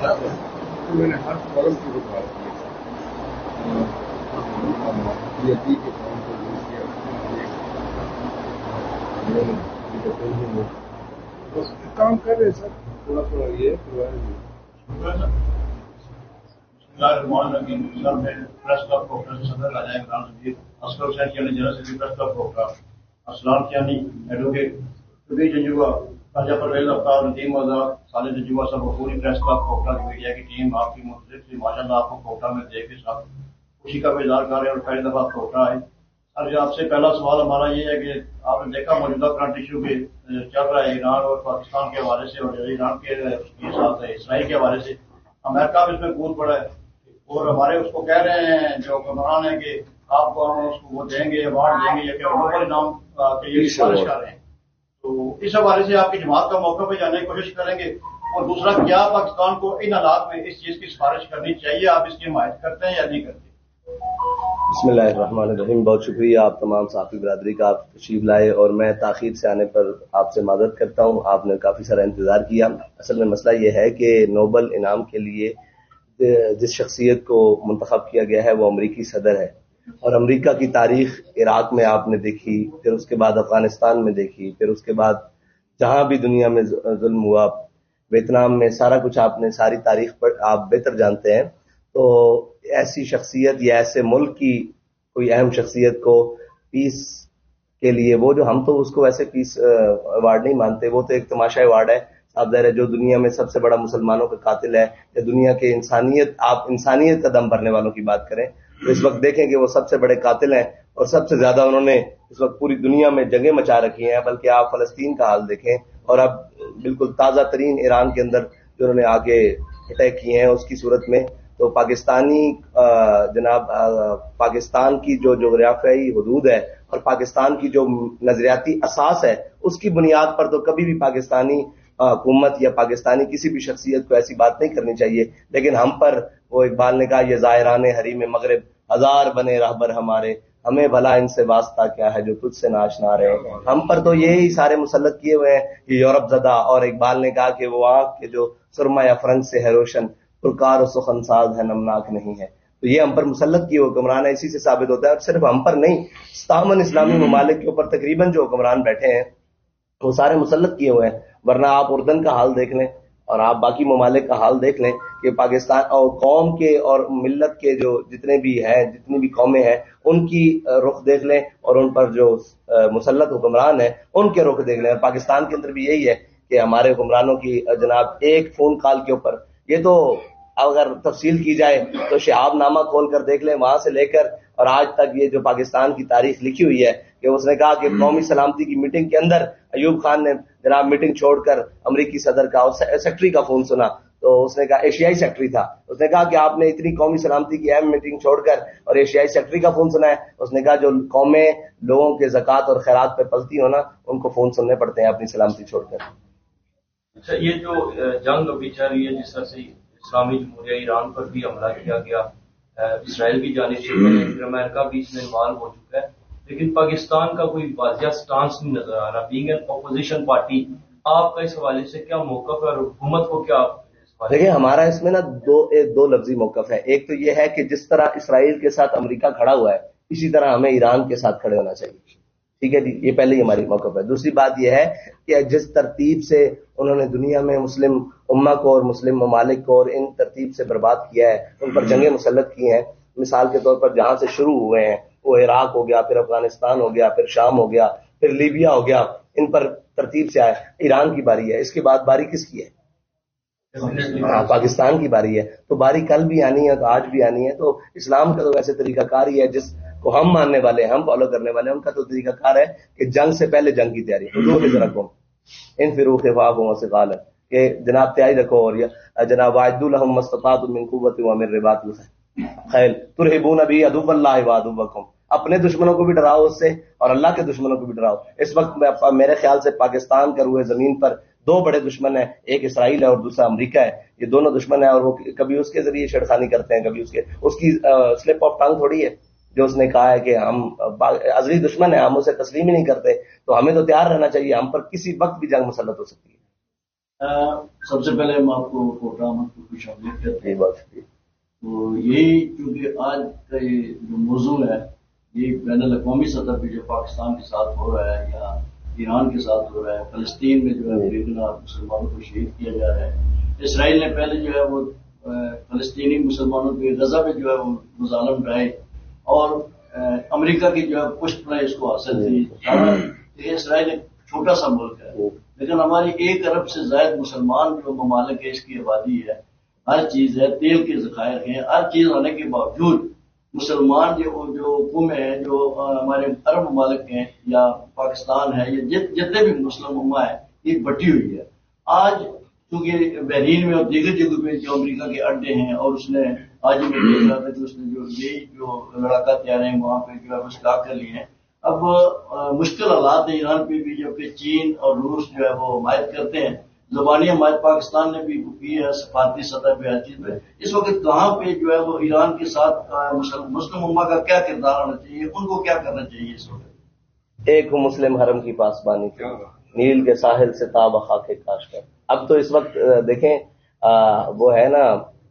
میں نے ہر فورم کی بات کی کے کام کو یوز کیا کام کر رہے سر تھوڑا تھوڑا یہ اسلام کیانی ایڈوکیٹ طبی جنجوا راجا پرویز افطار ندیم آزاد صالح جنجوا صاحب پوری پریس کلب کوٹا کی میڈیا کی ٹیم آپ کی منتظر سے ماشاء اللہ آپ کو کوٹا میں دیکھ کے ساتھ خوشی کا اظہار کر رہے ہیں اور پہلی دفعہ کوٹا آئے. سر جو آپ سے پہلا سوال ہمارا یہ ہے کہ آپ نے دیکھا موجودہ کرنٹ ایشو کے چل رہا ہے ایران اور پاکستان کے حوالے سے اور ایران کے ساتھ اسرائیل کے حوالے سے امریکہ بھی اس میں کود پڑا ہے اور ہمارے اس کو کہہ رہے ہیں جو حکمران ہیں کہ آپ کو ہم اس کو وہ دیں گے ایوارڈ دیں گے یا کہ گلوبل انعام کے لیے سفارش کر رہے ہیں. تو اس حوالے سے آپ کی جماعت کا موقع پہ جانے کی کوشش کریں گے اور دوسرا کیا پاکستان کو ان حالات میں اس چیز کی سفارش کرنی چاہیے, آپ اس کی حمایت کرتے ہیں یا نہیں کرتے؟ بسم اللہ الرحمن الرحیم. بہت شکریہ آپ تمام صحافی برادری کا, آپ تشریف لائے اور میں تاخیر سے آنے پر آپ سے معذرت کرتا ہوں. آپ نے کافی سارا انتظار کیا. اصل میں مسئلہ یہ ہے کہ نوبل انعام کے لیے جس شخصیت کو منتخب کیا گیا ہے وہ امریکی صدر ہے اور امریکہ کی تاریخ عراق میں آپ نے دیکھی, پھر اس کے بعد افغانستان میں دیکھی, پھر اس کے بعد جہاں بھی دنیا میں ظلم ہوا, ویتنام میں, سارا کچھ آپ نے ساری تاریخ پر آپ بہتر جانتے ہیں. تو ایسی شخصیت یا ایسے ملک کی کوئی اہم شخصیت کو پیس کے لیے وہ جو ہم تو اس کو ویسے پیس ایوارڈ نہیں مانتے, وہ تو ایک تماشا ایوارڈ ہے. آپ ظاہر ہے جو دنیا میں سب سے بڑا مسلمانوں کا قاتل ہے یا دنیا کے آپ انسانیت کا دم بھرنے والوں کی بات کریں تو اس وقت دیکھیں کہ وہ سب سے بڑے قاتل ہیں اور سب سے زیادہ انہوں نے اس وقت پوری دنیا میں جنگیں مچا رکھی ہیں. بلکہ آپ فلسطین کا حال دیکھیں اور اب بالکل تازہ ترین ایران کے اندر جو انہوں نے آگے اٹیک کیے ہیں اس کی صورت میں تو پاکستان کی جو جغرافیائی حدود ہے اور پاکستان کی جو نظریاتی اساس ہے اس کی بنیاد پر تو کبھی بھی پاکستانی حکومت یا پاکستانی کسی بھی شخصیت کو ایسی بات نہیں کرنی چاہیے. لیکن ہم پر وہ اقبال نے کہا یہ زائران حریم مغرب ہزار بنے رہبر ہمارے, ہمیں بھلا ان سے واسطہ کیا ہے جو تجھ سے ناشنا رہے. ہم پر تو یہی سارے مسلط کیے ہوئے ہیں کہ یورپ زدہ, اور اقبال نے کہا کہ وہ آنکھ کے جو سرما یا فرنگ سے ہے روشن پرکار و سخن ساز ہے نمناک نہیں ہے. تو یہ ہم پر مسلط کیے حکمران ہے, اسی سے ثابت ہوتا ہے. اور صرف ہم پر نہیں, 57 اسلامی ممالک کے اوپر تقریباً جو حکمران بیٹھے ہیں وہ سارے مسلط کیے ہوئے ہیں. ورنہ آپ اردن کا حال دیکھ لیں اور آپ باقی ممالک کا حال دیکھ لیں کہ پاکستان اور قوم کے اور ملت کے جو جتنے بھی ہیں, جتنی بھی قومیں ہیں, ان کی رخ دیکھ لیں اور ان پر جو مسلط حکمران ہیں ان کے رخ دیکھ لیں. اور پاکستان کے اندر بھی یہی ہے کہ ہمارے حکمرانوں کی جناب ایک فون کال کے اوپر, یہ تو اگر تفصیل کی جائے تو شہاب نامہ کھول کر دیکھ لیں, وہاں سے لے کر اور آج تک یہ جو پاکستان کی تاریخ لکھی ہوئی ہے کہ اس نے کہا کہ قومی سلامتی کی میٹنگ کے اندر ایوب خان نے جناب میٹنگ چھوڑ کر امریکی صدر کا سیکٹری کا فون سنا تو اس نے کہا, ایشیائی سیکٹری تھا, اس نے کہا کہ آپ نے اتنی قومی سلامتی کی اہم میٹنگ چھوڑ کر اور ایشیائی سیکٹری کا فون سنا ہے. اس نے کہا جو قومیں لوگوں کے زکوٰۃ اور خیرات پہ پلتی ہو نا ان کو فون سننے پڑتے ہیں اپنی سلامتی چھوڑ کر. اچھا, یہ جو جنگ ابھی چل رہی ہے جس طرح سے اسلامی جمہوریہ ایران پر بھی حملہ کیا گیا, اسرائیل کی جانب سے, پھر امریکہ بھی اس میں انوالو ہو چکا ہے, لیکن پاکستان کا کوئی واضح سٹانس نہیں نظر آ رہا. بینگ این اپوزیشن پارٹی, آپ کا اس حوالے سے کیا موقف ہے اور حکومت کو کیا؟ دیکھیں ہمارا اس میں نا دو لفظی موقف ہے. ایک تو یہ ہے کہ جس طرح اسرائیل کے ساتھ امریکہ کھڑا ہوا ہے اسی طرح ہمیں ایران کے ساتھ کھڑے ہونا چاہیے. ٹھیک ہے جی, یہ پہلے ہی ہماری موقف ہے. دوسری بات یہ ہے کہ جس ترتیب سے انہوں نے دنیا میں مسلم امہ کو اور مسلم ممالک کو اور ان ترتیب سے برباد کیا ہے, ان پر جنگیں مسلط کی ہیں, مثال کے طور پر جہاں سے شروع ہوئے ہیں وہ عراق ہو گیا, پھر افغانستان ہو گیا, پھر شام ہو گیا, پھر لیبیا ہو گیا, ان پر ترتیب سے آئے. ایران کی باری ہے, اس کے بعد باری کس کی ہے؟ پاکستان کی باری ہے. تو باری کل بھی آنی ہے, تو آج بھی آنی ہے. تو اسلام کا تو ویسے طریقہ کار ہی ہے جس کو ہم ماننے والے ہیں, ہم فالو کرنے والے ہیں, ان کا تو طریقہ کار ہے کہ جنگ سے پہلے جنگ کی تیاری. ان فروخ خفاف سے غالب کہ جناب تیاری رکھو, اور جناب واجد الحم مستطاعت من قوت ومن رباط الخیل ترہبون بھی عدو اللہ وعدوکم, اپنے دشمنوں کو بھی ڈراؤ اس سے اور اللہ کے دشمنوں کو بھی ڈراؤ. اس وقت میرے خیال سے پاکستان کے روئے زمین پر دو بڑے دشمن ہیں, ایک اسرائیل ہے اور دوسرا امریکہ ہے. یہ دونوں دشمن ہیں اور وہ کبھی اس کے ذریعے چھیڑخانی کرتے ہیں, کبھی اس کی سلپ آف ٹنگ تھوڑی ہے جو اس نے کہا ہے کہ ہم ازلی دشمن ہیں, ہم اسے تسلیم ہی نہیں کرتے. تو ہمیں تو تیار رہنا چاہیے, ہم پر کسی وقت بھی جنگ مسلط ہو سکتی ہے. سب سے پہلے ہم آپ کو پروگرام کو خوش آمدید کرتے ہیں. بات تو یہی چونکہ آج کا یہ جو موضوع ہے یہ بین الاقوامی سطح پہ جو پاکستان کے ساتھ ہو رہا ہے یا ایران کے ساتھ ہو رہا ہے، فلسطین میں جو ہے بے گناہ مسلمانوں کو شہید کیا جا رہا ہے. اسرائیل نے پہلے جو ہے وہ فلسطینی مسلمانوں پہ غزہ پہ جو ہے وہ مظالم ڈھائے اور امریکہ کی جو ہے پشت پناہی اس کو حاصل تھی. یہ اسرائیل ایک چھوٹا سا ملک ہے لیکن ہماری 1 ارب سے زائد مسلمان جو ممالک ہے اس کی آبادی ہے، ہر چیز ہے، تیل کے ذخائر ہیں، ہر چیز ہونے کے باوجود مسلمان جو قومیں ہیں جو ہمارے عرب ممالک ہیں یا پاکستان ہے یا جتنے بھی مسلم امہ ہیں یہ بٹی ہوئی ہے. آج چونکہ بحرین میں اور دیگر جگہوں پہ جو امریکہ کے اڈے ہیں اور اس نے آج میں دیکھ رہا تھا کہ اس نے جو لڑاکا تیارے ہیں وہاں پہ جو ہے مسکا کر لیے ہیں. اب مشکل حالات ہیں ایران پہ بھی، جبکہ چین اور روس جو ہے وہ حمایت کرتے ہیں. زبانی حمایت پاکستان نے بھی کی ہے، سفارتی سطح پہ ہر چیز پہ. اس وقت کہاں پہ جو ہے وہ ایران کے ساتھ مسلم امہ کا کیا کردار ہونا چاہیے، ان کو کیا کرنا چاہیے اس وقت؟ ایک مسلم حرم کی پاسبانی تھی، نیل کے ساحل سے تاب خاک کاش کر. اب تو اس وقت دیکھیں وہ ہے نا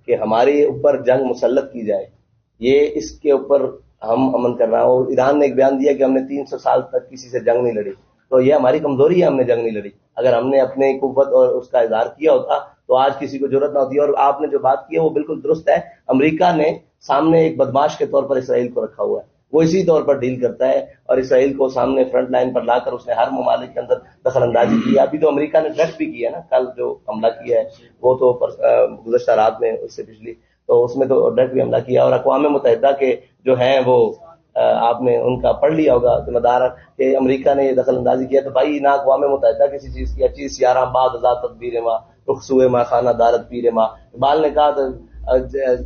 کہ ہمارے اوپر جنگ مسلط کی جائے، یہ اس کے اوپر ہم امن کر رہا ہوں. اور ایران نے ایک بیان دیا کہ ہم نے 300 سال تک کسی سے جنگ نہیں لڑی، تو یہ ہماری کمزوری ہے، ہم نے جنگ نہیں لڑی. اگر ہم نے اپنے قوت اور اس کا اظہار کیا ہوتا تو آج کسی کو ضرورت نہ ہوتی. اور آپ نے جو بات کی ہے وہ بالکل درست ہے. امریکہ نے سامنے ایک بدماش کے طور پر اسرائیل کو رکھا ہوا ہے، وہ اسی طور پر ڈیل کرتا ہے اور اسرائیل کو سامنے فرنٹ لائن پر لا کر اس نے ہر ممالک کے اندر دخل اندازی کی ہے. ابھی تو امریکہ نے ڈرٹ بھی کیا ہے نا، کل جو حملہ کیا ہے وہ تو گزشتہ رات میں، اس سے پچھلی تو اس میں تو ڈرٹ بھی حملہ کیا. اور اقوام متحدہ کے جو ہیں وہ آپ نے ان کا پڑھ لیا ہوگا ذمہ دار کہ امریکہ نے یہ دخل اندازی کیا. تو بھائی نہ اقوام متحدہ کسی چیز کی اچھی 11 بعد ازاد تدبیر ماں رخصوئے ماں خانہ دارت پیر ماں. اقبال نے کہا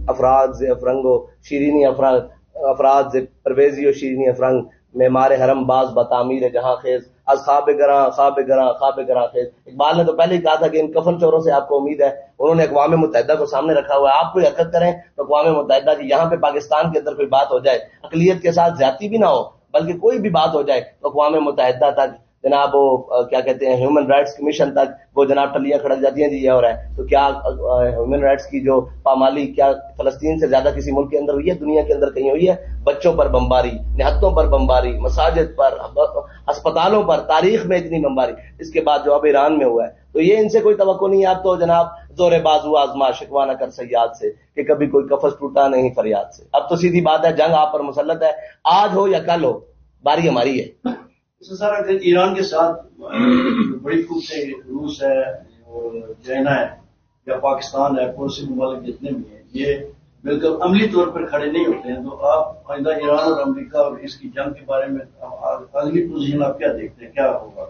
افراد سے افرنگو شیرینی افراد سے پرویزی و شیرینی افرنگ معمار حرم باز بتعمیر جہاں خیز از خواب گراں خواب گراں خواب گراں خیز. اقبال نے تو پہلے ہی کہا تھا کہ ان کفن چوروں سے آپ کو امید ہے. انہوں نے اقوام متحدہ کو سامنے رکھا ہوا ہے. آپ کوئی حرکت کریں تو اقوام متحدہ کی یہاں پہ پاکستان کے اندر کوئی بات ہو جائے، اقلیت کے ساتھ زیادتی بھی نہ ہو بلکہ کوئی بھی بات ہو جائے تو اقوام متحدہ تک جناب وہ کیا کہتے ہیں ہیومن رائٹس کمیشن تک وہ جناب ٹلیاں کھڑک جاتی ہیں. جی یہ ہو رہا ہے تو کیا ہیومن رائٹس کی جو پامالی کیا فلسطین سے زیادہ کسی ملک کے اندر ہوئی ہے؟ دنیا کے اندر کہیں ہوئی ہے؟ بچوں پر بمباری، نہتوں پر بمباری، مساجد پر، ہسپتالوں پر، تاریخ میں اتنی بمباری. اس کے بعد جو اب ایران میں ہوا ہے تو یہ ان سے کوئی توقع نہیں ہے. اب تو جناب زور بازو آزما شکوا نہ کر سیاد سے کہ کبھی کوئی قفس ٹوٹا نہیں فریاد سے. اب تو سیدھی بات ہے جنگ آپ پر مسلط ہے، آج ہو یا کل ہو باری ہماری ہے. سر اگر ایران کے ساتھ بڑی قوتیں روس ہے اور چائنا ہے یا پاکستان ہے، پڑوسی ممالک جتنے بھی ہیں یہ بالکل عملی طور پر کھڑے نہیں ہوتے ہیں، تو آپ آئندہ ایران اور امریکہ اور اس کی جنگ کے بارے میں اگلی پوزیشن آپ کیا دیکھتے ہیں، کیا ہوگا؟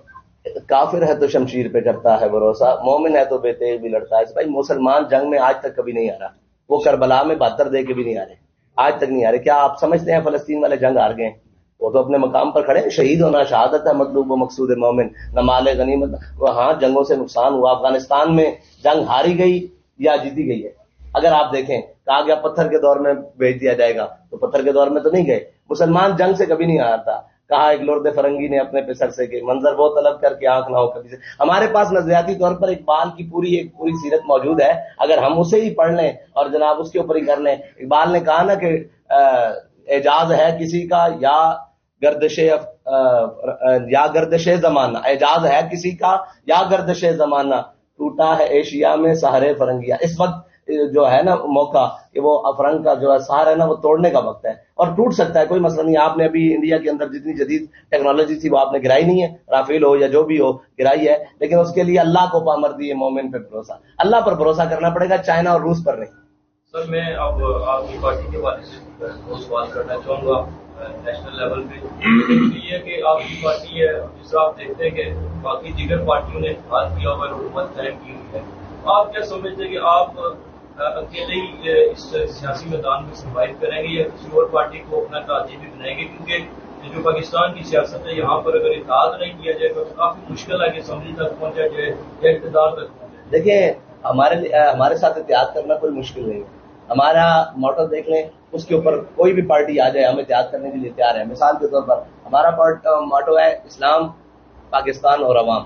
کافر ہے تو شمشیر پہ کرتا ہے بھروسہ، مومن ہے تو بے تیغ بھی لڑتا ہے. بھائی مسلمان جنگ میں آج تک کبھی نہیں آ رہا، وہ کربلا میں 72 دے کے بھی نہیں آ رہے، آج تک نہیں آ رہے. کیا آپ سمجھتے ہیں فلسطین والے جنگ ہار گئے؟ وہ تو اپنے مقام پر کھڑے ہیں. شہید ہونا شہادت ہے مطلوب و مقصود مومن، نہ مال غنیمت. ہاں جنگوں سے نقصان ہوا، افغانستان میں جنگ ہاری گئی یا جیتی گئی ہے. اگر آپ دیکھیں کہا گیا پتھر کے دور میں بھیج دیا جائے گا، تو پتھر کے دور میں تو نہیں گئے. مسلمان جنگ سے کبھی نہیں ہارتا. کہا ایک لرد فرنگی نے اپنے پسر سے کہ منظر وہ طلب کر کے آنکھ نہ ہو کبھی سے. ہمارے پاس نظریاتی طور پر اقبال کی ایک پوری سیرت موجود ہے، اگر ہم اسے ہی پڑھ لیں اور جناب اس کے اوپر ہی کر لیں. اقبال نے کہا نا کہ اعجاز ہے کسی کا یا گردش زمانہ، اعجاز ہے کسی کا یا گردش زمانہ، ٹوٹا ہے ایشیا میں سہرے فرنگیا. اس وقت جو ہے نا موقع کہ وہ افرنگ کا جو ہے سہارا ہے نا وہ توڑنے کا وقت ہے اور ٹوٹ سکتا ہے، کوئی مسئلہ نہیں. آپ نے ابھی انڈیا کے اندر جتنی جدید ٹیکنالوجی تھی وہ آپ نے گرائی نہیں ہے، رافیل ہو یا جو بھی ہو گرائی ہے، لیکن اس کے لیے اللہ کو پامردی ہے، مومن پہ بھروسہ، اللہ پر بھروسہ کرنا پڑے گا، چائنا اور روس پر نہیں. سر میں اب آپ کی پارٹی کے حوالے سے دو سوال کرنا چاہوں گا. نیشنل لیول پہ یہ ہے کہ آپ کی پارٹی ہے، جس طرح آپ دیکھتے ہیں کہ باقی دیگر پارٹیوں نے انتخاب کیا ہوا ہے، حکومت قائم کی ہوئی ہے، آپ کیا سمجھتے ہیں کہ آپ اکیلے ہی اس سیاسی میدان میں سروائیو کریں گے یا کسی اور پارٹی کو اپنا قاضی بھی بنائیں گے؟ کیونکہ جو پاکستان کی سیاست ہے یہاں پر اگر اتحاد نہیں کیا جائے تو کافی مشکل ہے کہ اسمبلی تک پہنچا جائے یا اقتدار تک پہنچا جائے. دیکھیں ہمارے ساتھ اتحاد کرنا کوئی مشکل نہیں ہے. ہمارا موٹو دیکھ لیں، اس کے اوپر کوئی بھی پارٹی آ جائے ہم اتحاد کرنے کے لیے تیار ہے. مثال کے طور پر ہمارا موٹو ہے اسلام، پاکستان اور عوام.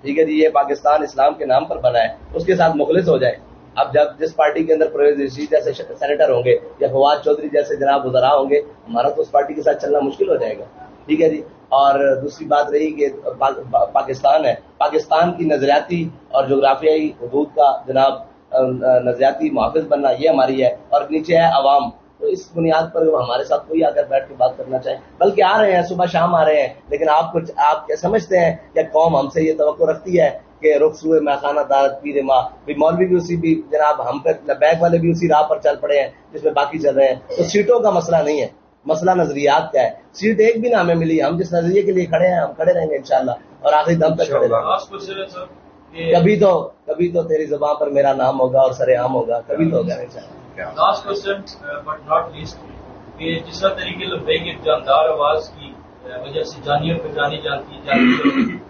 ٹھیک ہے جی، یہ پاکستان اسلام کے نام پر بنا ہے، اس کے ساتھ مخلص ہو جائے. اب جب جس پارٹی کے اندر پرویز رشید جیسے سینیٹر ہوں گے یا فواد چودھری جیسے جناب وزراء ہوں گے، ہمارا تو اس پارٹی کے ساتھ چلنا مشکل ہو جائے گا. ٹھیک ہے جی. اور دوسری بات رہی کہ پاکستان ہے، پاکستان کی نظریاتی اور جغرافیائی حدود کا جناب نظریاتی محافظ بننا یہ ہماری ہے، اور نیچے ہے عوام. تو اس بنیاد پر ہمارے ساتھ کوئی آ کر بیٹھ کے بات کرنا چاہے، بلکہ آ رہے ہیں صبح شام آ رہے ہیں، لیکن آپ کیا سمجھتے ہیں کہ قوم ہم سے یہ توقع رکھتی ہے کہ رخ سوئے میخانہ دارت پیر ماں، بھی مولوی بھی اسی بھی جناب ہم پہ بیک والے بھی اسی راہ پر چل پڑے ہیں جس میں باقی چل رہے ہیں. تو سیٹوں کا مسئلہ نہیں ہے، مسئلہ نظریات کا ہے. سیٹ ایک بھی نہ ہمیں ملی، ہم جس نظریے کے لیے کھڑے ہیں ہم کھڑے رہیں گے انشاءاللہ، اور آخری دم تک کھڑے رہیں گے. کبھی تو تیری زبان پر میرا نام ہوگا اور سر عام ہوگا، کبھی تو ہوگا انشاءاللہ. Last question but not least, کہ جس طرح طریقے لبیک ایک جاندار آواز کی وجہ سے جانیوں پہ جانی جاتی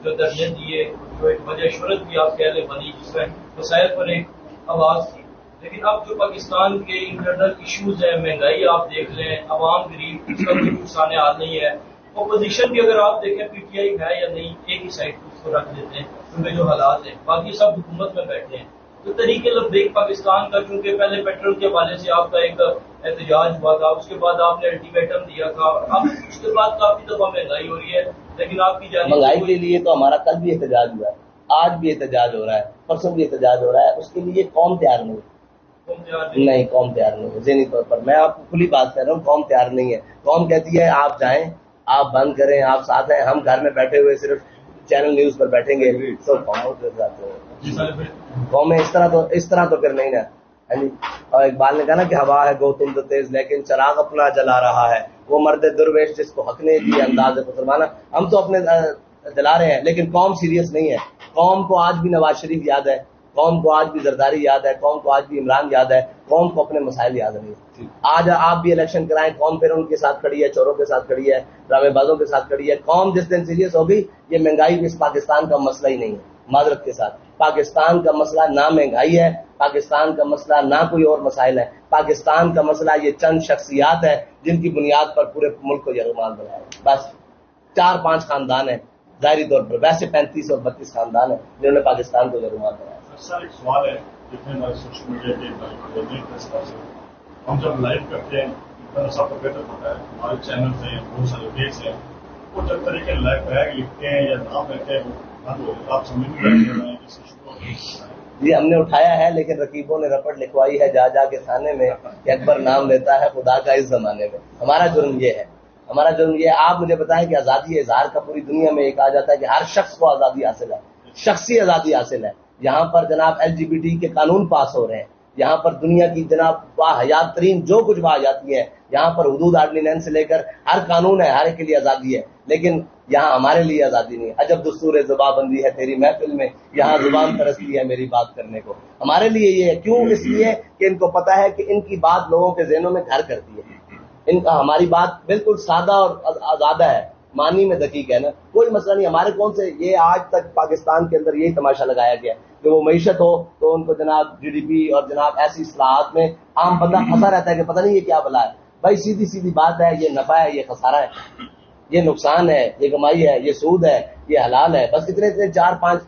جو درجے دیے، جو ایک وجہ شہرت بھی آپ کہہ لیں بنی، جس میں وسائل پر ایک آواز تھی. لیکن اب جو پاکستان کے انٹرنل ایشوز ہیں، مہنگائی آپ دیکھ لیں، عوام غریب، اس کا کوئی نقصان حال نہیں ہے. اپوزیشن بھی اگر آپ دیکھیں پی ٹی آئی ہے یا نہیں، ایک ہی سائڈ اس کو رکھ دیتے ہیں کیونکہ جو حالات ہیں، باقی سب حکومت میں بیٹھے ہیں. تو طریقے لبیک پاکستان کا، چونکہ پہلے پیٹرول کے حوالے سے آپ کا ایک احتجاج ہوا تھا، اس کے بعد آپ نے الٹیمیٹم دیا تھا، اب اس کے بعد کافی دفعہ مہنگائی ہو رہی ہے، لیکن آپ کی جانب مہنگائی کے لیے تو ہمارا کل بھی احتجاج ہوا ہے، آج بھی احتجاج ہو رہا ہے، پرسوں بھی احتجاج ہو رہا ہے. اس کے لیے قوم تیار نہیں ہے. نہیں، قوم تیار نہیں ہے. ذہنی طور پر میں آپ کو کھلی بات کہہ رہا ہوں، قوم تیار نہیں ہے. قوم کہتی ہے آپ جائیں، آپ بند کریں، آپ ساتھ ہیں، ہم گھر میں بیٹھے ہوئے صرف چینل نیوز پر بیٹھیں گے. تو قومیں اس طرح تو پھر نہیں نا. اور اقبال نے کہا نا کہ ہوا ہے گوتم تو تیز لیکن چراغ اپنا جلا رہا ہے، وہ مرد درویش جس کو حق نے دی انداز فرمانا. ہم تو اپنے جلا رہے ہیں، لیکن قوم سیریس نہیں ہے. قوم کو آج بھی نواز شریف یاد ہے، قوم کو آج بھی زرداری یاد ہے، قوم کو آج بھی عمران یاد ہے، قوم کو اپنے مسائل یاد نہیں ہے. آج آپ بھی الیکشن کرائیں، قوم پھر ان کے ساتھ کھڑی ہے، چوروں کے ساتھ کھڑی ہے، ڈرامے بازوں کے ساتھ کھڑی ہے. قوم جس دن سیریس ہوگی، یہ مہنگائی اس پاکستان کا مسئلہ ہی نہیں ہے. معذرت کے ساتھ پاکستان کا مسئلہ نہ مہنگائی ہے، پاکستان کا مسئلہ نہ کوئی اور مسائل ہے. پاکستان کا مسئلہ یہ چند شخصیات ہیں جن کی بنیاد پر پورے ملک کو یرغمال بنایا ہے. بس 4-5 خاندان ہیں ظاہری طور پر، ویسے 35 اور 32 خاندان ہیں جنہوں نے پاکستان کو یرغمال بنایا. سر ایک سوال ہے، جتنے ہمارے سوشل میڈیا کے ہم جب لائیو کرتے ہیں سب کو بہتر پتا ہے، ہمارے چینل ہیں، بہت سارے پیج ہیں، وہ جب طریقے لائیو بیگ لکھتے ہیں یا نام لکھتے ہیں وہ بند ہو جاتا. آپ سمجھ رہے ہیں اس جی ہم نے اٹھایا ہے، لیکن رقیبوں نے رپٹ لکھوائی ہے جا جا کے تھانے میں کہ اکبر نام لیتا ہے خدا کا اس زمانے میں. ہمارا جرم یہ ہے، ہمارا جرم یہ ہے. آپ مجھے بتائیں کہ آزادی اظہار کا پوری دنیا میں یہ کہا جاتا ہے کہ ہر شخص کو آزادی حاصل ہے، شخصی آزادی حاصل ہے. یہاں پر جناب LGBT کے قانون پاس ہو رہے ہیں، یہاں پر دنیا کی جناب باحیات ترین جو کچھ باحیاتی ہے، یہاں پر حدود آرڈیننس سے لے کر ہر قانون ہے، ہر ایک کے لیے آزادی ہے. لیکن یہاں ہمارے لیے آزادی نہیں. عجب دستور زبان بندی ہے تیری محفل میں، یہاں زبان ترستی ہے میری بات کرنے کو. ہمارے لیے یہ ہے، کیوں؟ اس لیے کہ ان کو پتا ہے کہ ان کی بات لوگوں کے ذہنوں میں گھر کرتی ہے. ان کا ہماری بات بالکل سادہ اور آزادہ ہے، معنی میں دقیق ہے نا، کوئی مسئلہ نہیں. ہمارے کون سے یہ آج تک پاکستان کے اندر یہی تماشا لگایا گیا کہ وہ معیشت ہو تو ان کو جناب GDP اور جناب ایسی اصلاحات میں عام بندہ پھنسا رہتا ہے کہ پتہ نہیں یہ کیا بلا ہے. بھائی سیدھی سیدھی بات ہے، یہ نفع ہے، یہ خسارہ ہے، یہ نقصان ہے، یہ کمائی ہے، یہ سود ہے، یہ حلال ہے. بس اتنے 4-5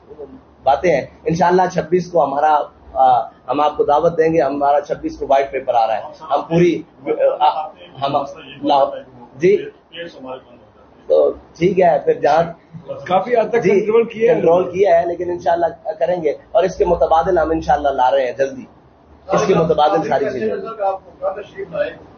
باتیں ہیں. انشاءاللہ 26 کو ہم آپ کو دعوت دیں گے. ہمارا 26 کو وائٹ پیپر آ رہا ہے. ہم پوری جی تو ٹھیک ہے، پھر جہاں کافی حد تک کنٹرول کیا ہے، لیکن انشاءاللہ کریں گے. اور اس کے متبادل ہم انشاءاللہ لا رہے ہیں جلدی، اس کے متبادل ساری چیزیں.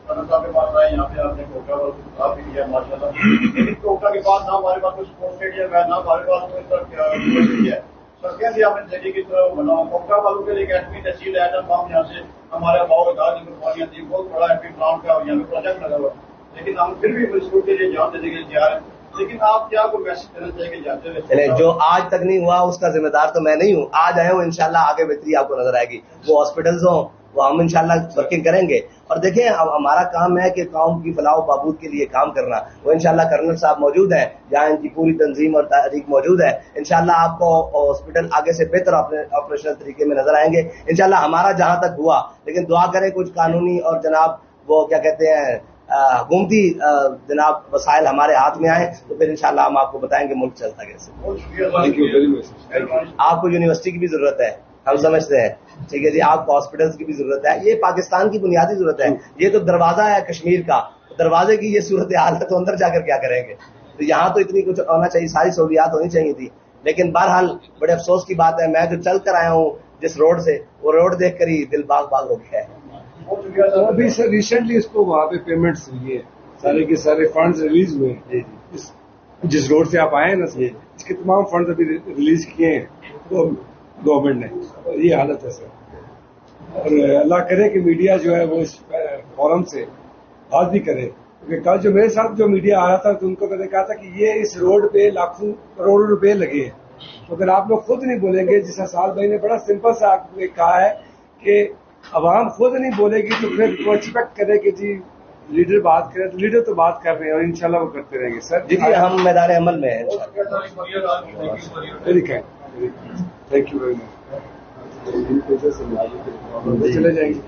صاحب کے پاس آئے، یہاں پہ آپ نے کوٹا بھی کیا ماشاء اللہ، لیکن کوٹا کے بعد نہ ہمارے پاس کوئی اسپورٹس اسٹیڈیم ہے، نہ ہمارے پاس کوئی ہے. سڑکیں بھی آپ نے دہلی کی طرف بنا. کوٹا والوں کے لیے اکیڈمی تحصیل ہے، جب ہم یہاں سے ہمارے اباؤ اجداد کی قربانیاں تھیں، بہت بڑا ایمپی پلانٹ کا یہاں پہ پروجیکٹ لگا ہوا، لیکن ہم پھر بھی اسکول کے لیے جان دینے کے لیے تیار ہیں. لیکن آپ کیا کو میسج دینا چاہیے کہ جاتے ہوئے جو آج تک نہیں ہوا اس کا ذمہ دار تو میں نہیں ہوں. آج آئے ہوں، انشاءاللہ آگے بہتری آپ کو نظر آئے گی. وہ ہاسپٹلز ہوں، وہ ہم انشاءاللہ ورکنگ کریں گے. اور دیکھیں ہمارا کام ہے کہ قوم کی فلاح و بہبود کے لیے کام کرنا. وہ انشاءاللہ کرنل صاحب موجود ہیں، جہاں ان کی پوری تنظیم اور تحریک موجود ہے. انشاءاللہ آپ کو ہاسپٹل آگے سے بہتر آپریشنل طریقے میں نظر آئیں گے انشاءاللہ. ہمارا جہاں تک ہوا، لیکن دعا کریں کچھ قانونی اور جناب وہ کیا کہتے ہیں حکومتی جناب وسائل ہمارے ہاتھ میں آئیں تو پھر انشاءاللہ ہم آپ کو بتائیں گے ملک چلتا کیسے. Thank you very much. آپ کو یونیورسٹی کی بھی ضرورت ہے, ہم سمجھتے ہیں, ٹھیک ہے جی. آپ کو ہاسپٹلس کی بھی ضرورت ہے. یہ پاکستان کی بنیادی ضرورت ہے. یہ تو دروازہ ہے کشمیر کا, دروازے کی یہ صورتحال ہے تو اندر جا کر کیا کریں گے. تو یہاں تو اتنی کچھ ہونا چاہیے, ساری سہولیات ہونی چاہیے تھی. لیکن بہرحال بڑے افسوس کی بات ہے, میں جو چل کر آیا ہوں جس روڈ سے, وہ روڈ دیکھ کر ہی دل باغ باغ ہو گیا ہے. ابھی سر ریسنٹلی اس کو وہاں پہ پیمنٹس ہوئی ہے, سارے کے سارے فنڈز ریلیز ہوئے ہیں. جس روڈ سے آپ آئے ہیں نا سر, اس کے تمام فنڈز ابھی ریلیز کیے ہیں گورنمنٹ نے. یہ حالت ہے سر. اور اللہ کرے کہ میڈیا جو ہے وہ اس فورم سے بات بھی کرے, کیونکہ کل جو میرے ساتھ جو میڈیا آ رہا تھا تو ان کو میں نے کہا تھا کہ یہ اس روڈ پہ لاکھوں کروڑوں روپے لگے ہیں. تو اگر آپ لوگ خود نہیں بولیں گے, جس اساد بھائی نے بڑا سمپل سا آپ نے کہا ہے کہ عوام خود نہیں بولے گی تو پھر وہ ایکسپیکٹ کرے کہ جی لیڈر بات کرے. تو لیڈر تو بات کر رہے ہیں اور انشاءاللہ وہ کرتے رہیں گے سر. جی جی, ہم میدان عمل میں ہیں. Very kind, thank you very much. چلے جائیں گے.